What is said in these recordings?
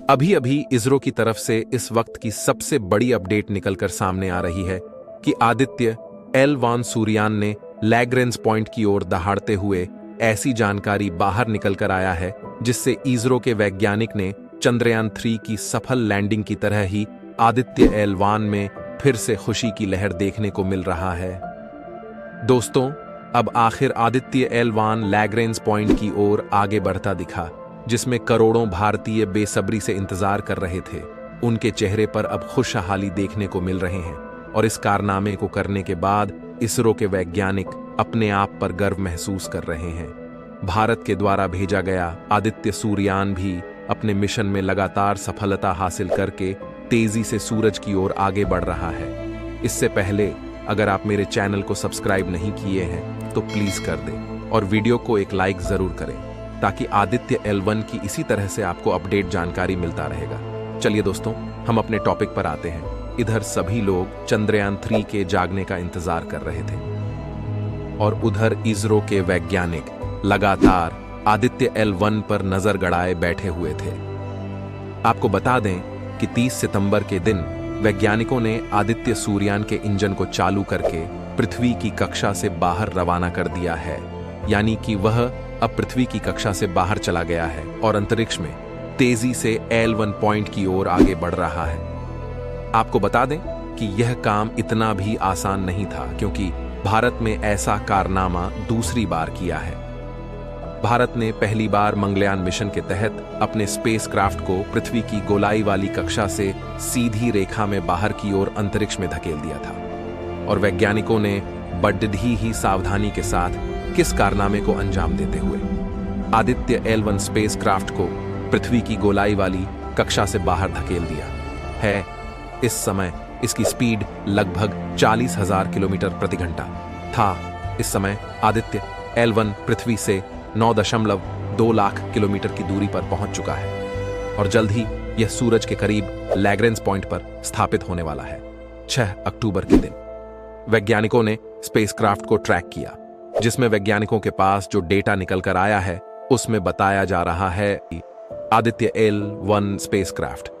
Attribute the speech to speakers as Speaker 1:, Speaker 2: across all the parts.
Speaker 1: अभी अभी इसरो की तरफ से इस वक्त की सबसे बड़ी अपडेट निकलकर सामने आ रही है कि आदित्य L1 सूर्ययान ने लैग्रेंज पॉइंट की ओर दहाड़ते हुए ऐसी जानकारी बाहर निकलकर आया है जिससे इसरो के वैज्ञानिक ने चंद्रयान 3 की सफल लैंडिंग की तरह ही आदित्य L1 में फिर से खुशी की लहर देखने को मिल रहा है। दोस्तों, अब आखिर आदित्य L1 लैग्रेंज पॉइंट की ओर आगे बढ़ता दिखा, जिसमें करोड़ों भारतीय बेसब्री से इंतजार कर रहे थे। उनके चेहरे पर अब खुशहाली देखने को मिल रहे हैं और इस कारनामे को करने के बाद इसरो के वैज्ञानिक अपने आप पर गर्व महसूस कर रहे हैं। भारत के द्वारा भेजा गया आदित्य सूर्ययान भी अपने मिशन में लगातार सफलता हासिल करके तेजी से सूरज की ओर आगे बढ़ रहा है। इससे पहले अगर आप मेरे चैनल को सब्सक्राइब नहीं किए हैं तो प्लीज कर दें और वीडियो को एक लाइक जरूर करें ताकि आदित्य L1 की इसी तरह से आपको अपडेट जानकारी मिलता रहेगा। चलिए दोस्तों, हम अपने टॉपिक पर आते हैं। इधर सभी लोग चंद्रयान 3 के जागने का इंतजार कर रहे थे और उधर इसरो के वैज्ञानिक लगातार आदित्य L1 पर नजर गड़ाए बैठे हुए थे। आपको बता दें कि 30 सितंबर के दिन वैज्ञानिकों ने आदित्य सूर्ययान के इंजन को चालू करके पृथ्वी की कक्षा से बाहर रवाना कर दिया है, यानी कि वह अब पृथ्वी की कक्षा से बाहर चला गया है और अंतरिक्ष में तेजी से L1 पॉइंट की ओर आगे बढ़ रहा है। आपको बता दें कि यह काम इतना भी आसान नहीं था, क्योंकि भारत में ऐसा कारनामा दूसरी बार किया है। भारत ने पहली बार मंगलयान मिशन के तहत अपने स्पेसक्राफ्ट को पृथ्वी की गोलाई वाली कक्षा से सीधी रेखा में बाहर की ओर अंतरिक्ष में धकेल दिया था और वैज्ञानिकों ने बड़ी ही सावधानी के साथ किस कारनामे को अंजाम देते हुए आदित्य L1 स्पेसक्राफ्ट को पृथ्वी की गोलाई वाली कक्षा से बाहर धकेल दिया है। इस समय इसकी स्पीड लगभग 40,000 किलोमीटर प्रति घंटा था। इस समय आदित्य L1 पृथ्वी से 9.2 लाख किलोमीटर की दूरी पर पहुंच चुका है और जल्द ही यह सूरज के करीब लैग्रेंज पॉइंट पर स्थापित होने वाला है। 6 अक्टूबर के दिन वैज्ञानिकों ने स्पेसक्राफ्ट को ट्रैक किया, जिसमें वैज्ञानिकों के पास जो डेटा निकल कर आया है उसमें बताया जा रहा है कि आदित्य L1 स्पेसक्राफ्ट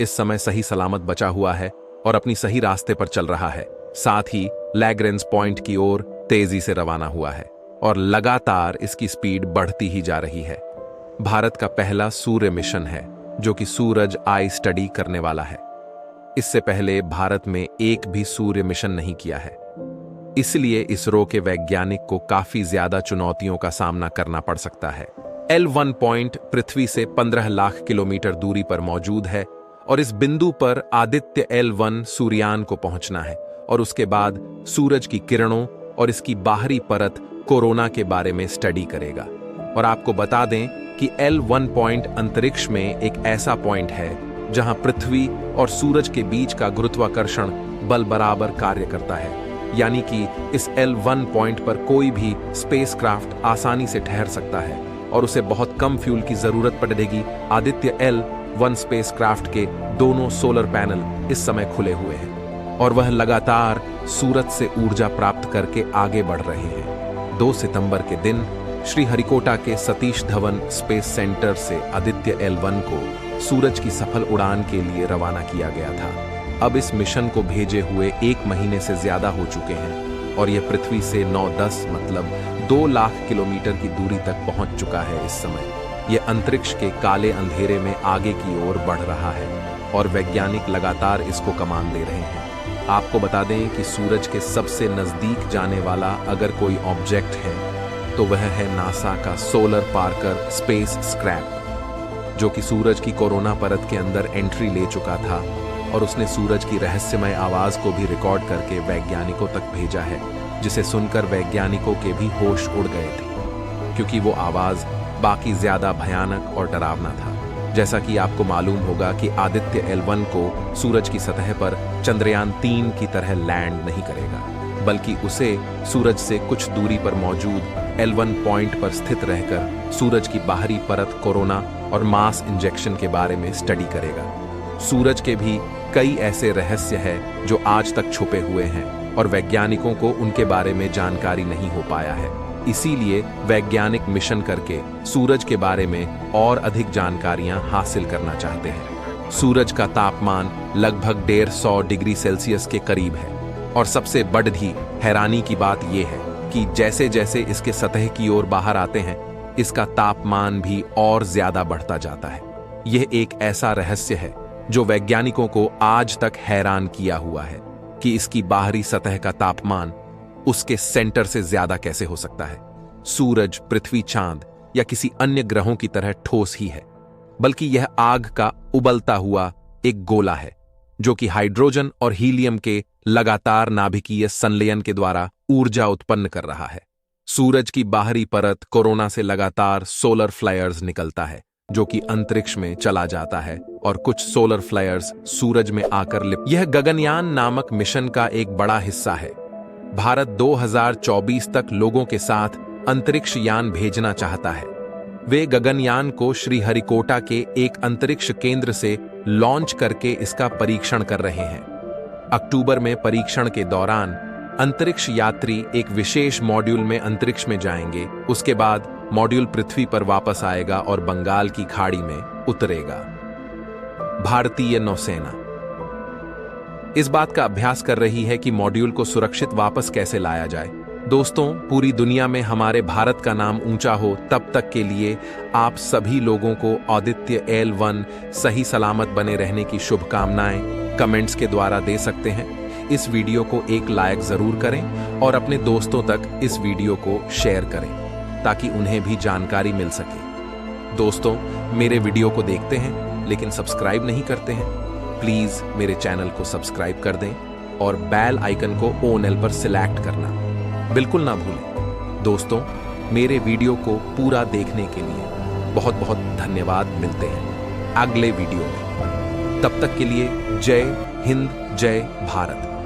Speaker 1: इस समय सही सलामत बचा हुआ है और अपनी सही रास्ते पर चल रहा है। साथ ही लैग्रेंज पॉइंट की ओर तेजी से रवाना हुआ है और लगातार इसकी स्पीड बढ़ती ही जा रही है। भारत का पहला सूर्य मिशन है जो कि सूरज आई स्टडी करने वाला है। इससे पहले भारत में एक भी सूर्य मिशन नहीं किया है, इसलिए इसरो के वैज्ञानिक को काफी ज्यादा चुनौतियों का सामना करना पड़ सकता है। L1 पॉइंट पृथ्वी से 15 लाख किलोमीटर दूरी पर मौजूद है और इस बिंदु पर आदित्य L1 सूर्ययान को पहुंचना है और उसके बाद सूरज की किरणों और इसकी बाहरी परत कोरोना के बारे में स्टडी करेगा। और आपको बता दें कि L1 पॉइंट अंतरिक्ष में एक ऐसा पॉइंट है जहां पृथ्वी और सूरज के बीच का गुरुत्वाकर्षण बल बराबर कार्य करता है, यानी कि इस L1 पॉइंट पर कोई भी स्पेसक्राफ्ट आसानी से ठहर सकता है और उसे बहुत कम फ्यूल की जरूरत पड़ेगी। आदित्य L1 स्पेसक्राफ्ट के दोनों सोलर पैनल इस समय खुले हुए हैं और वह लगातार सूरज से ऊर्जा प्राप्त करके आगे बढ़ रहे हैं। 2 सितंबर के दिन श्रीहरिकोटा के सतीश धवन स्पेस सेंटर से आदित्य L1 को सूरज की सफल उड़ान के लिए रवाना किया गया था। अब इस मिशन को भेजे हुए 1 महीने से ज्यादा हो चुके हैं और यह पृथ्वी से 9-10 मतलब 2 लाख किलोमीटर की दूरी तक पहुंच चुका है। इस समय यह अंतरिक्ष के काले अंधेरे में आगे की ओर बढ़ रहा है और वैज्ञानिक लगातार इसको कमान दे रहे हैं। आपको बता दें कि सूरज के सबसे नजदीक जाने वाला अगर कोई ऑब्जेक्ट है तो वह है नासा का सोलर पार्कर स्पेस स्क्रैप, जो कि सूरज की कोरोना परत के अंदर एंट्री ले चुका था और उसने सूरज की रहस्यमय आवाज को भी रिकॉर्ड करके वैज्ञानिकों तक भेजा है, जिसे सुनकर वैज्ञानिकों के भी होश उड़ गए थे, क्योंकि वो आवाज बाकी ज्यादा भयानक और डरावना था। जैसा कि आपको मालूम होगा कि आदित्य L1 को सूरज की सतह पर चंद्रयान 3 की तरह लैंड नहीं करेगा, बल्कि उसे सूरज से कुछ दूरी पर मौजूद L1 पॉइंट पर स्थित रहकर सूरज की बाहरी परत कोरोना और मास इंजेक्शन के बारे में स्टडी करेगा। सूरज के भी कई ऐसे रहस्य हैं जो आज तक छुपे हुए हैं और वैज्ञानिकों को उनके बारे में जानकारी नहीं हो पाया है। इसीलिए वैज्ञानिक मिशन करके सूरज के बारे में और अधिक जानकारियां हासिल करना चाहते हैं। सूरज का तापमान लगभग 150 डिग्री सेल्सियस के करीब है और सबसे बड़ी हैरानी की बात यह है कि जैसे जैसे इसके सतह की ओर बाहर आते हैं, इसका तापमान भी और ज्यादा बढ़ता जाता है। यह एक ऐसा रहस्य है जो वैज्ञानिकों को आज तक हैरान किया हुआ है कि इसकी बाहरी सतह का तापमान उसके सेंटर से ज्यादा कैसे हो सकता है। सूरज, पृथ्वी, चांद या किसी अन्य ग्रहों की तरह ठोस ही है, बल्कि यह आग का उबलता हुआ एक गोला है जो कि हाइड्रोजन और हीलियम के लगातार नाभिकीय संलयन के द्वारा ऊर्जा उत्पन्न कर रहा है। सूरज की बाहरी परत कोरोना से लगातार सोलर फ्लायर्स निकलता है जो कि अंतरिक्ष में चला जाता है और कुछ सोलर फ्लायर्स सूरज में आकर यह गगनयान नामक मिशन का एक बड़ा हिस्सा है। भारत 2024 तक लोगों के साथ अंतरिक्ष यान भेजना चाहता है। वे गगनयान को श्रीहरिकोटा के एक अंतरिक्ष केंद्र से लॉन्च करके इसका परीक्षण कर रहे हैं। अक्टूबर में परीक्षण के दौरान अंतरिक्ष यात्री एक विशेष मॉड्यूल में अंतरिक्ष में जाएंगे। उसके बाद मॉड्यूल पृथ्वी पर वापस आएगा और बंगाल की खाड़ी में उतरेगा। भारतीय नौसेना इस बात का अभ्यास कर रही है कि मॉड्यूल को सुरक्षित वापस कैसे लाया जाए। दोस्तों, पूरी दुनिया में हमारे भारत का नाम ऊंचा हो, तब तक के लिए आप सभी लोगों को आदित्य L1 सही सलामत बने रहने की शुभकामनाएं कमेंट्स के द्वारा दे सकते हैं। इस वीडियो को एक लाइक जरूर करें और अपने दोस्तों तक इस वीडियो को शेयर करें ताकि उन्हें भी जानकारी मिल सके। दोस्तों, मेरे वीडियो को देखते हैं लेकिन सब्सक्राइब नहीं करते हैं, प्लीज मेरे चैनल को सब्सक्राइब कर दें और बेल आइकन को ONL पर सिलेक्ट करना बिल्कुल ना भूलें। दोस्तों, मेरे वीडियो को पूरा देखने के लिए बहुत बहुत धन्यवाद। मिलते हैं अगले वीडियो में। तब तक के लिए जय हिंद, जय भारत।